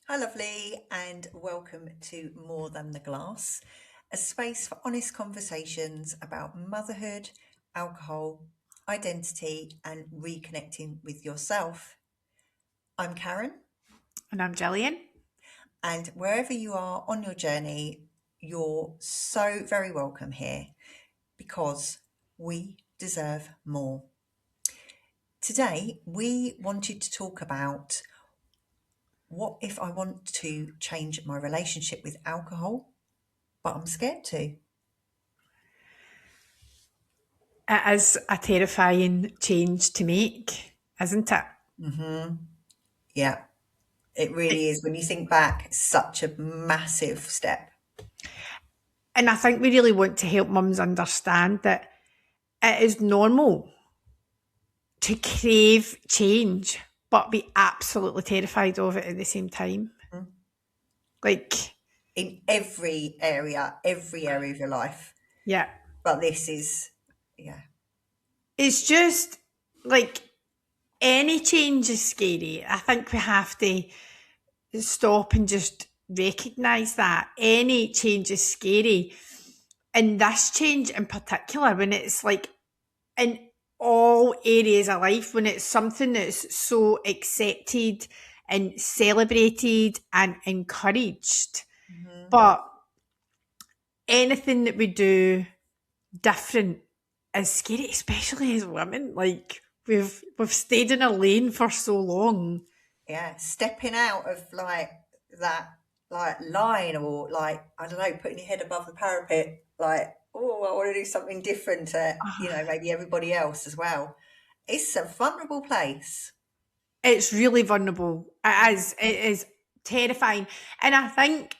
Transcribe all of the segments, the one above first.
Hi, lovely, and welcome to More Than the Glass, a space for honest conversations about motherhood, alcohol, identity, and reconnecting with yourself. I'm Karen, And I'm Gillian. and wherever you are on your journey, you're so very welcome here because we deserve more. Today, we wanted to talk about what if I want to change my relationship with alcohol, but I'm scared to. It is a terrifying change to make, isn't it? Yeah, it It- really is. When you think back, it's such a massive step. And I think we really want to help mums understand that it is normal to crave change, but be absolutely terrified of it at the same time. Mm. Like, In every area of your life. yeah, But this is, yeah, it's just like any change is scary. I think we have to stop and just recognize that any change is scary. And this change in particular, when it's like in all areas of life, when it's something that's so accepted and celebrated and encouraged. hmm But anything that we do different is scary, especially as women. Like we've stayed in a lane for so long. yeah, stepping out of like that like line or like I don't know, putting your head above the parapet, like oh, I want to do something different to maybe everybody else as well. It's a vulnerable place. It's really vulnerable. It is terrifying. And I think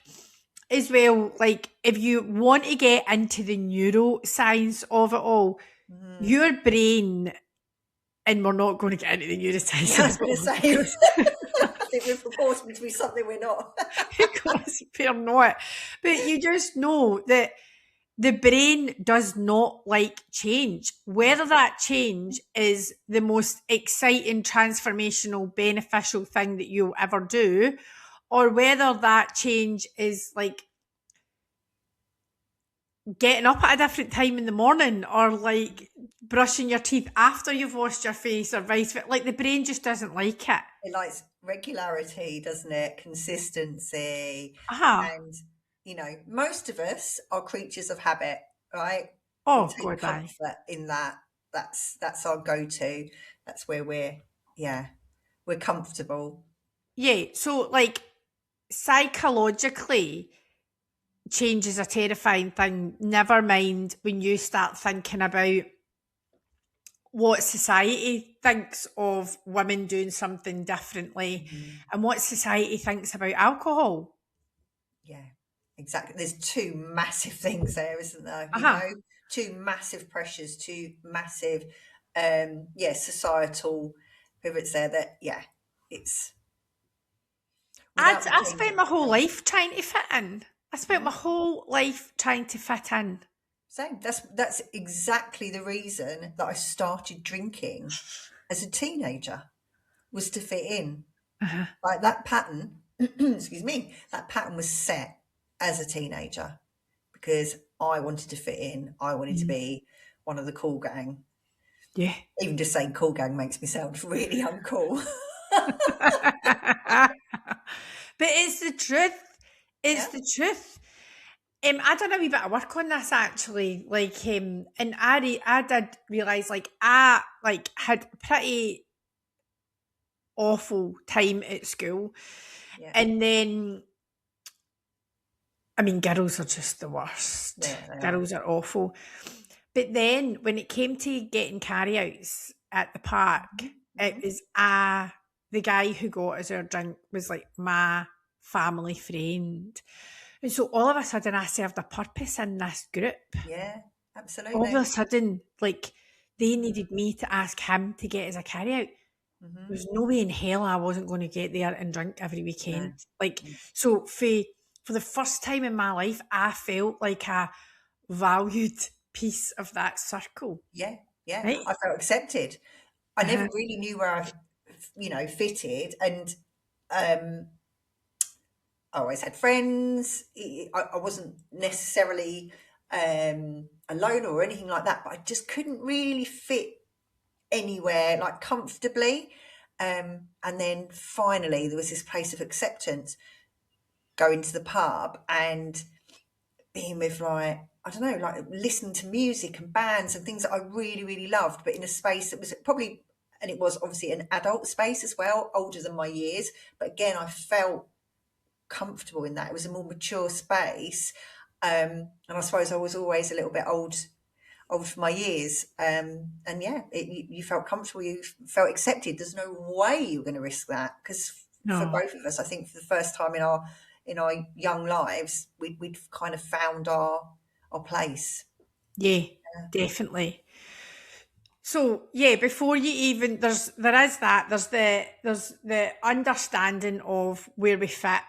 as well, like if you want to get into the neuroscience of it all, Mm. your brain, and we're not going to get into the Yeah, neuroscience I of was it going to all say, because I think we're purporting to be something we're not. because we're not. But you just know that the brain does not like change. No. Whether that change is the most exciting, transformational, beneficial thing that you'll ever do, or whether that change is like getting up at a different time in the morning or like brushing your teeth after you've washed your face or vice versa. Like the brain just doesn't like it. It likes regularity, doesn't it? Consistency. Ah, And, most of us are creatures of habit, right? We oh take God, aye. comfort in that. That's our go-to. That's where we're comfortable. Yeah. So like psychologically, change is a terrifying thing. Never mind when you start thinking about what society thinks of women doing something differently Mhm. and what society thinks about alcohol. Yeah, exactly. There's two massive things there, isn't there? Uh-huh. Two massive pressures, two massive, societal pivots there. That it's without the I change spent of my whole come. life trying to fit in. I spent my Mhm. whole life trying to fit in. Same. That's exactly the reason that I started drinking as a teenager was to fit in. Uh-huh. Like that pattern, excuse me, that pattern was set as a teenager because I wanted to fit in. I wanted to Mm. be one of the cool gang. Yeah. Even just saying cool gang makes me sound really uncool. But it's the truth. It's Yeah. the truth. I done a wee bit of work on this actually, and I did realise like I like had a pretty awful time at school, Yeah. and then I mean girls are just the worst. Yeah, they are. Girls are awful. But then when it came to getting carryouts at the park, it Mhm. was the guy who got us our drink was like my family friend. And so all of a sudden I served a purpose in this group. Yeah, All of a absolutely. sudden, like they needed me to ask him to get us a carryout. Hmm. There's no way in hell I wasn't going to get there and drink every No. weekend. Like so for the first time in my life, I felt like a valued piece of that circle. Yeah, yeah. Right? I felt accepted. I never Uh-huh. really knew where I fitted, and um, I always had friends. I wasn't necessarily alone or anything like that, but I just couldn't really fit anywhere like comfortably. And then finally, there was this place of acceptance, going to the pub and being with like, I don't know, like listening to music and bands and things that I really, really loved, but in a space that was probably, and it was obviously an adult space as well, older than my years. But again, I felt comfortable in that. It was a more mature space. And I suppose I was always a little bit old for my years. And yeah, you felt comfortable, you felt accepted. There's no way you were going to risk that, because for No. both of us, I think for the first time in our young lives, we'd kind of found our place. Yeah, definitely. So yeah, before you even there's the understanding of where we fit.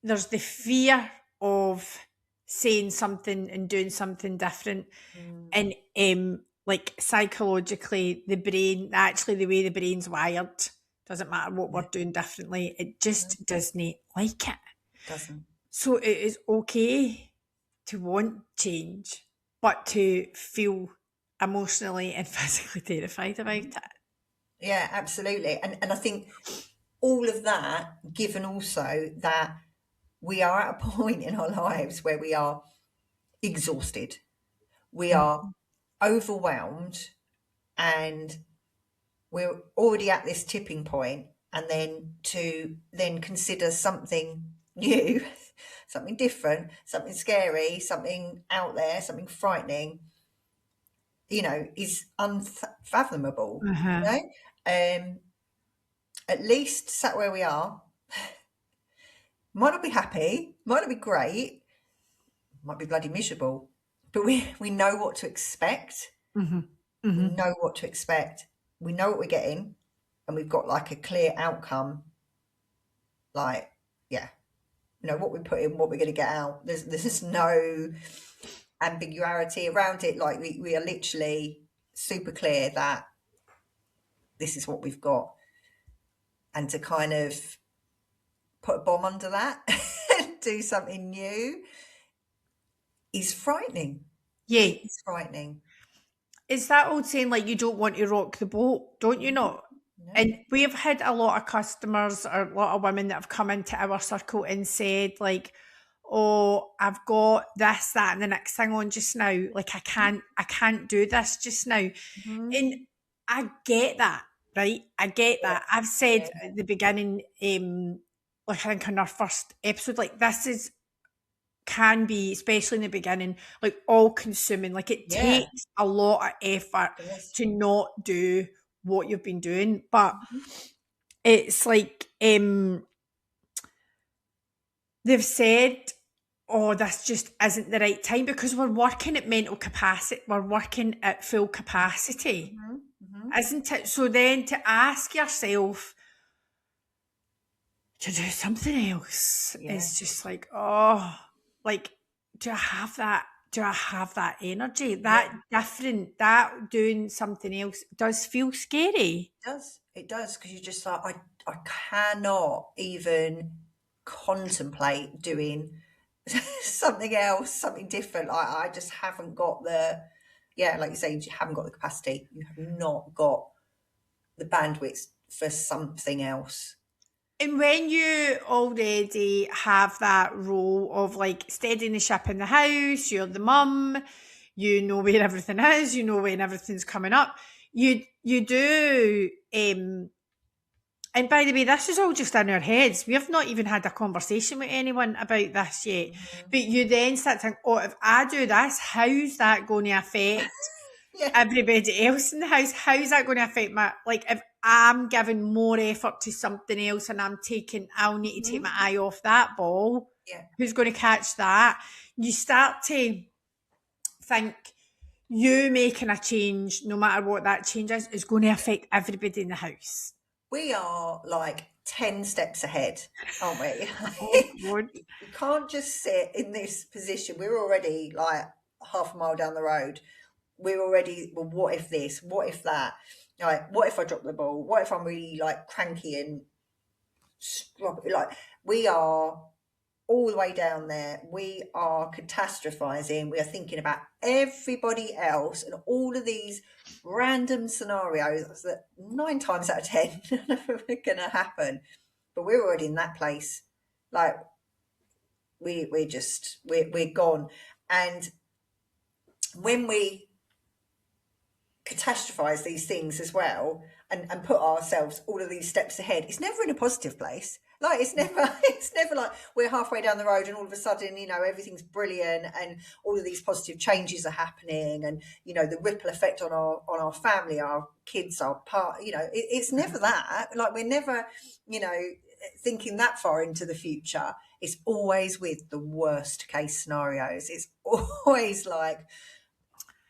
There's the fear of saying something and doing something different, Mm, and like psychologically, the way the brain's wired, doesn't matter what we're yeah, doing differently, it mhm, just doesn't like it. doesn't. So it is okay to want change, but to feel emotionally and physically terrified about Mhm. it. Yeah, absolutely. And I think all of that, given also that we are at a point in our lives where we are exhausted, we are Mm. overwhelmed, and we're already at this tipping point, and then to then consider something new, something different, something scary, something out there, something frightening, is unfathomable, Uh-huh. At least sat where we are, might not be happy, might not be great, might be bloody miserable, but we know what to expect. Mhm. We Mhm. know what to expect. We know what we're getting, and we've got like a clear outcome. Like, yeah, what we put in, what we're going to get out. There's no ambiguity around it. Like we are literally super clear that this is what we've got, and to kind of put a bomb under that and do something new is frightening. Yeah. It is frightening. It's that old saying, like, you don't want to rock the boat, don't you Mhm. not? No. And we've had a lot of customers or a lot of women that have come into our circle and said, like, oh, I've got this, that, and the next thing on just now. Like, I can't do this just now. Mhm. And I get that, right? I get Yeah, that. I've yeah, said at the beginning, like I think in our first episode, like this is can be, especially in the beginning, like all consuming. Like it yeah. takes a lot of effort Yes. to not do what you've been doing. But Mhm. it's like they've said, oh, this just isn't the right time because we're working at mental capacity, we're working at full capacity, Mhm. Mhm. isn't it? So then to ask yourself to do something else Yeah. is just like, oh, like, do I have that? Do I have that energy? Yeah. That different, that doing something else does feel scary. Does. It does, because you're just like, I cannot even contemplate doing something else, something different. I just haven't got yeah, like you say, you haven't got the capacity. You have not got the bandwidth for something else. And when you already have that role of like steadying the ship in the house, you're the mum, you know where everything is, you know when everything's coming up. You do and by the way, this is all just in our heads. We have not even had a conversation with anyone about this yet. Mhm. But you then start thinking, oh, if I do this, how's that going to affect Yeah. everybody else in the house? How's that going to affect my, like, if I'm giving more effort to something else and I'll need to take Mhm. my eye off that ball. Yeah. Who's going to catch that? You start to think you making a change, no matter what that change is going to affect everybody in the house. We are like 10 steps ahead, aren't we? Oh, God. We can't just sit in this position. We're already like half a mile down the road. We're already, well, what if this? What if that? Like, what if I drop the ball? What if I'm really like cranky and like we are all the way down there. We are catastrophizing. We are thinking about everybody else and all of these random scenarios that 9 times out of 10 are going to happen. But we're already in that place. Like we're gone. And when we catastrophize these things as well and put ourselves all of these steps ahead, it's never in a positive place. Like it's never like we're halfway down the road and all of a sudden, everything's brilliant and all of these positive changes are happening, and the ripple effect on our family, our kids, our part, it's never that. Like we're never, thinking that far into the future. It's always with the worst case scenarios. It's always like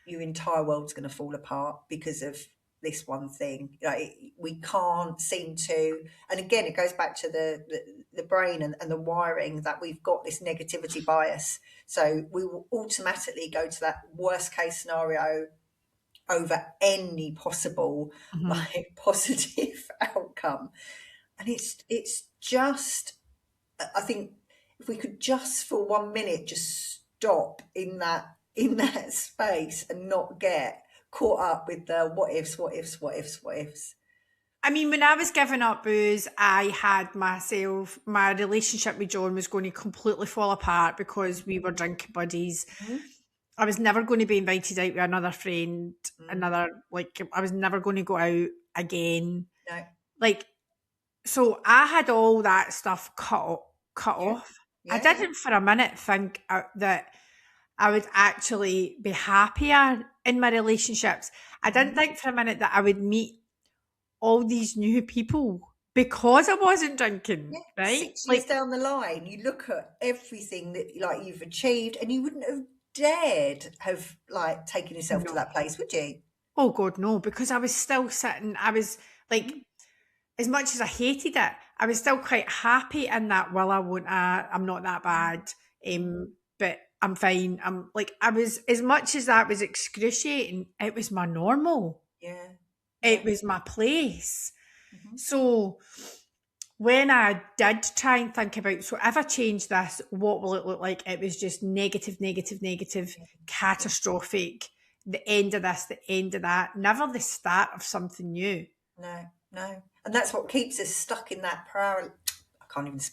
your entire world's going to fall apart because of this one thing. We can't seem to, and again, it goes back to the brain and the wiring, that we've got this negativity bias. So we will automatically go to that worst case scenario over any possible positive outcome. And it's just, I think if we could just for 1 minute just stop in that space and not get caught up with the what ifs. I mean, when I was giving up booze, I had my relationship with John was going to completely fall apart because we were drinking buddies. I was never going to be invited out with another friend, I was never going to go out again. No. So I had all that stuff cut off. Yeah. I didn't for a minute think that I would actually be happier in my relationships. I didn't think for a minute that I would meet all these new people because I wasn't drinking, right? 6 years down the line, you look at everything that you've achieved, and you wouldn't have dared have taken yourself to that place, would you? Oh God, no, because I was still sitting. I was as much as I hated it, I was still quite happy in that. Well, I'm not that bad, but I'm fine. I was, as much as that was excruciating, it was my normal. Yeah. It was my place. So when I did try and think about, so if I change this, what will it look like? It was just negative, catastrophic. The end of this, the end of that. Never the start of something new. No. And that's what keeps us stuck in that paralysis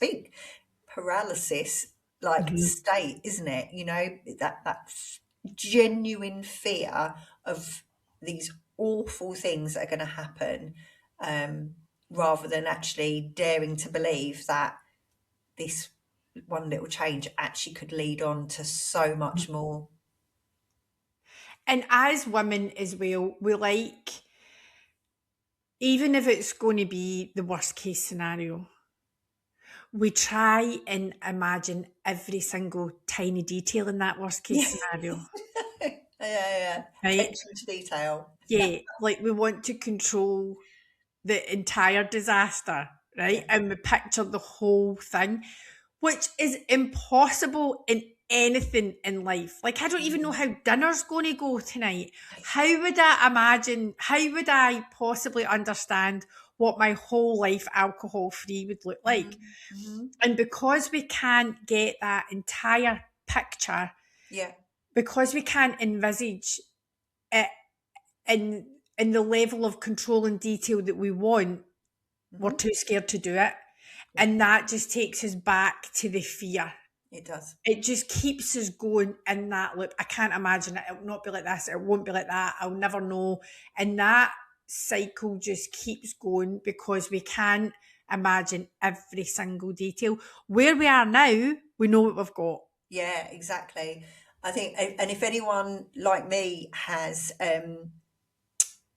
state, isn't it? That genuine fear of these awful things that are going to happen, rather than actually daring to believe that this one little change actually could lead on to so much more. And as women as well, we even if it's going to be the worst case scenario, we try and imagine every single tiny detail in that worst case scenario. Yeah. Right? Attention to detail. Yeah, we want to control the entire disaster, right? Yeah. And we picture the whole thing, which is impossible in anything in life. I don't even know how dinner's going to go tonight. How would I possibly understand what my whole life alcohol-free would look like? And because we can't get that entire picture, because we can't envisage it in the level of control and detail that we want, we're too scared to do it. And that just takes us back to the fear. It does. It just keeps us going in that loop. I can't imagine it. It will not be like this. It won't be like that. I'll never know. And that cycle just keeps going because we can't imagine every single detail. Where we are now, we know what we've got. Yeah, exactly. I think, and if anyone like me has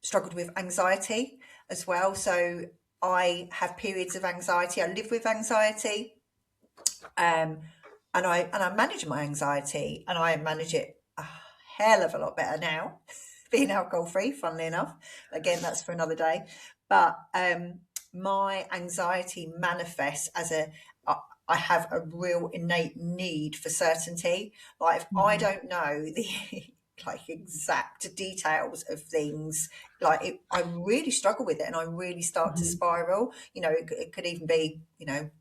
struggled with anxiety as well, so I have periods of anxiety. I live with anxiety, and I manage my anxiety, and I manage it a hell of a lot better now, being alcohol free. Funnily enough, again, that's for another day. But my anxiety manifests as I have a real innate need for certainty. If I don't know like exact details of things. Like I really struggle with it, and I really start to Mhm. spiral. It could even be,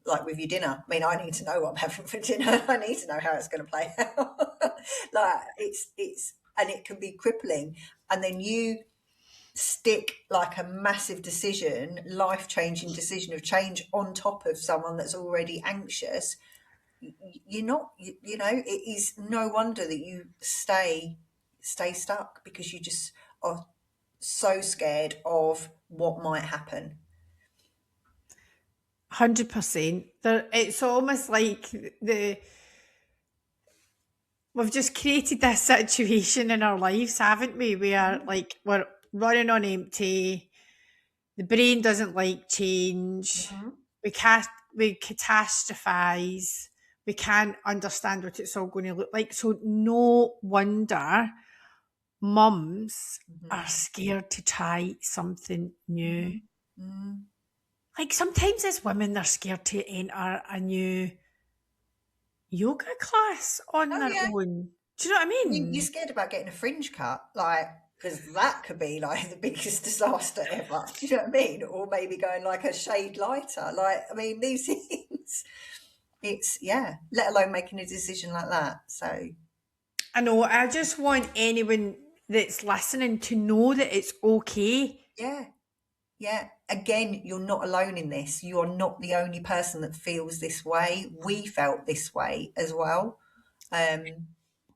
like with your dinner. I mean, I need to know what I'm having for dinner. I need to know how it's going to play out. Like and it can be crippling. And then you stick like a massive decision, life-changing decision of change on top of someone that's already anxious. You're not, it is no wonder that you stay stuck, because you just are so scared of what might happen. 100%. It's almost like we've just created this situation in our lives, haven't we? Where Mhm. like we're running on empty. The brain doesn't like change. Mhm. We catastrophize. We can't understand what it's all going to look like. So no wonder mums are Mhm. scared to try something new. Mhm. Mhm. Like sometimes as women, they're scared to enter a new yoga class on Oh their yeah. own. Do you know what I You're mean? scared about getting a fringe cut, like, because that could be like the biggest disaster ever. Do you know what I mean? Or maybe going like a shade lighter. Like, I mean, these things. It's, yeah. Let alone making a decision like that. So I know. I just want anyone that's listening to know that it's okay. yeah, yeah. Again, you're not alone in this. You are not the only person that feels this way. We felt this way as well. Um,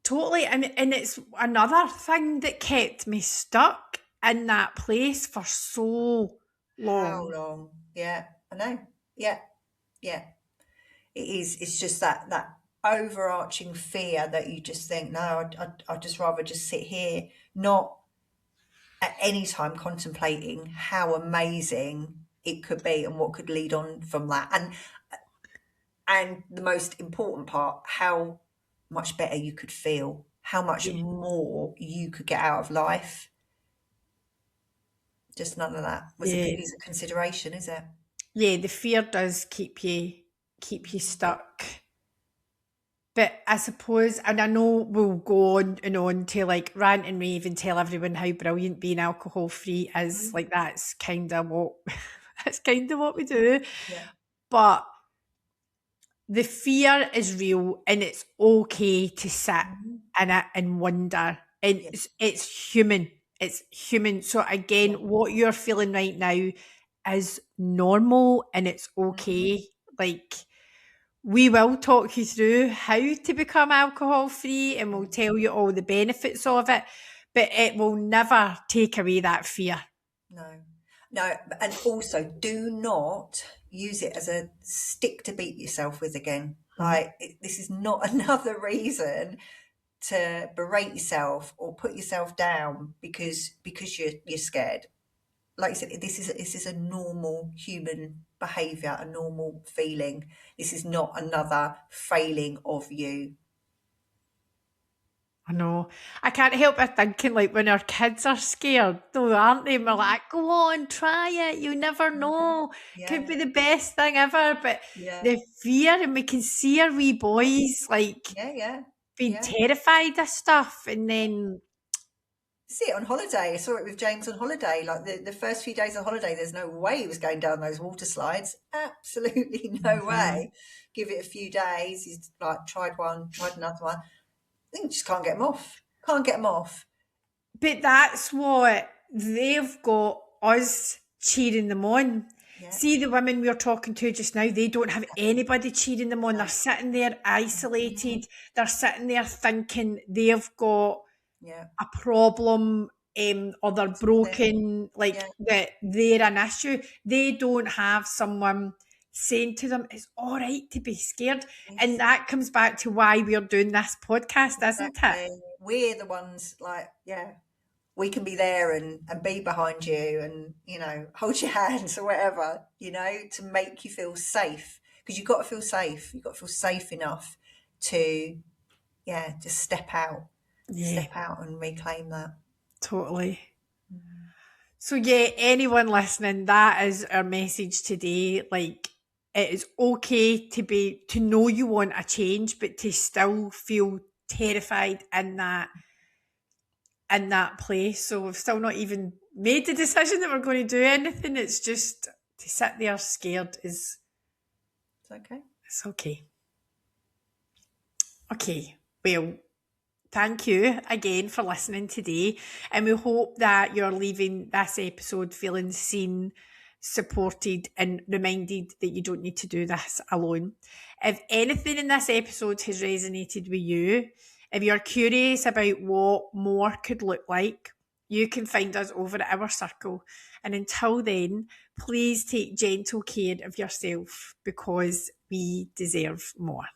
Totally. And it's another thing that kept me stuck in that place for so how long. long? Yeah, I know. Yeah, yeah. It is. It's just that overarching fear that you just think, no, I'd just rather just sit here, not at any time contemplating how amazing it could be and what could lead on from that. And the most important part, how much better you could feel, how much Yeah. more you could get out of life. Just none of that Yeah. is a consideration, is it? Yeah, the fear does keep you stuck. But I suppose, and I know we'll go on and on to like rant and rave and tell everyone how brilliant being alcohol free is. Mhm. Like that's kind of what that's kind of what we do. Yeah. But the fear is real, and it's okay to sit Mhm. in it and wonder. And Yeah. it's human. It's human. So again, Yeah. what you're feeling right now is normal and it's Mhm. okay. Like we will talk you through how to become alcohol free and we'll Yeah. tell you all the benefits of it, but it will never take away that fear. No, no, and also do not use it as a stick to beat yourself with again. Mhm. Like this is not another reason to berate yourself or put yourself down because you're scared. Like you said, this is a normal human behaviour, a normal feeling. This is not another failing of you. I know. I can't help but thinking like when our kids are scared, though, aren't they? And we're Mhm. like, go on, try it. You never Mhm. know. Could Yeah, be the best thing ever. But yeah, the fear, and we can see our wee boys like yeah, yeah, being yeah. terrified of stuff. And then, See it on holiday. I saw it with James on holiday. Like the first few days of holiday, there's no way he was going down those water slides. Absolutely no Mhm. way. Give it a few days. He's like tried one, tried another one. I think you just can't get him off. Can't get him off. But that's what they've got us cheering them on. Yeah. See the women we're talking to just now, they don't have anybody cheering them on. They're No. sitting there Mhm. isolated. They're sitting there thinking they've got Yeah. a problem or they're This is it. broken, like Yeah. that they're an issue. They don't have someone saying to them, it's all right to be scared. And Yes. that comes back to why we're doing this podcast, isn't it? Exactly. We're the ones like, yeah, we can be there and be behind you and, hold your hands or whatever, to make you feel safe. Because you've got to feel safe. You've got to feel safe enough to, yeah, just Yeah, step out and reclaim that. totally. Mm. So yeah, anyone listening, that is our message today. Like it is okay to know you want a change, but to still feel terrified in that in that place. So we've still not even made the decision that we're going to do anything. It's just to sit there scared is... It's okay. It's okay. Okay, well, thank you again for listening today, and we hope that you're leaving this episode feeling seen, supported, and reminded that you don't need to do this alone. If anything in this episode has resonated with you, if you're curious about what more could look like, you can find us over at our circle. And until then, please take gentle care of yourself, because we deserve more.